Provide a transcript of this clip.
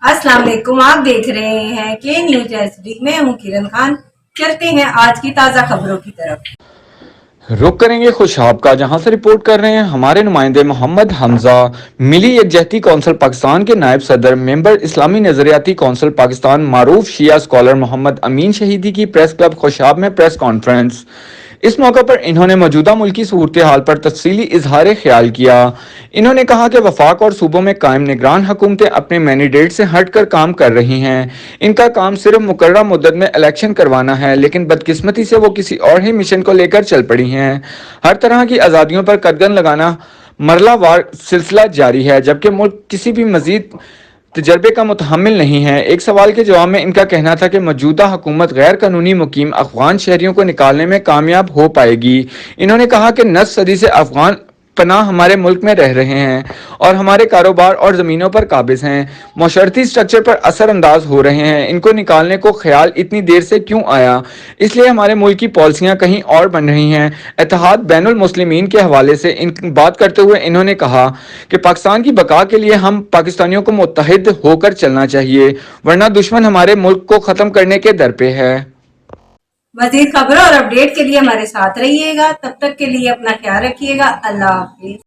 अस्सलाम वालेकुम। आप देख रहे हैं के न्यूज एचडी। मैं हूं किरण खान। चलते हैं आज की ताज़ा खबरों की तरफ। रुक करेंगे खुशाब का, जहां से रिपोर्ट कर रहे हैं हमारे नुमाइंदे मोहम्मद हमजा। मिली यकजहती कौंसिल पाकिस्तान के नायब सदर मेंबर इस्लामी नजरियाती कौंसिल पाकिस्तान मारूफ शिया स्कॉलर मोहम्मद अमीन शहीदी की प्रेस क्लब खुशाब में प्रेस कॉन्फ्रेंस। इस मौके पर इन्होंने मौजूदा मुल्की सूरत हाल पर तफसीली इजहार ख्याल किया। इन्होंने कहा कि वफाक और सूबों में कायम निगरान हुकूमतें अपने मैंडेट से हट कर काम कर रही हैं। इनका काम सिर्फ मुकर्रर मुद्दत में इलेक्शन करवाना है, लेकिन बदकिस्मती से वो किसी और ही मिशन को लेकर चल पड़ी हैं। हर तरह की आज़ादियों पर कदगन लगाना मरलावार सिलसिला जारी है, जबकि मुल्क किसी भी मजीद तजर्बे का मुतहम्मिल नहीं है। एक सवाल के जवाब में इनका कहना था कि मौजूदा हुकूमत गैर कानूनी मुकीम अफगान शहरियों को निकालने में कामयाब हो पाएगी। इन्होंने कहा कि नस्ल सदी से अफगान पनाह हमारे मुल्क में रह रहे हैं और हमारे कारोबार और ज़मीनों पर काबिज हैं, माशरती स्ट्रक्चर पर असर अंदाज हो रहे हैं। इनको निकालने को ख्याल इतनी देर से क्यों आया? इसलिए हमारे मुल्क की पॉलिसियाँ कहीं और बन रही हैं। इत्तेहाद बैनुल मुस्लिमीन के हवाले से बात करते हुए इन्होंने कहा कि पाकिस्तान की बका के लिए हम पाकिस्तानियों को मुत्तहिद होकर चलना चाहिए, वरना दुश्मन हमारे मुल्क को ख़त्म करने के दर पे है। मजीद खबरों और अपडेट के लिए हमारे साथ रहिएगा। तब तक के लिए अपना ख्याल रखिएगा। अल्लाह हाफिज।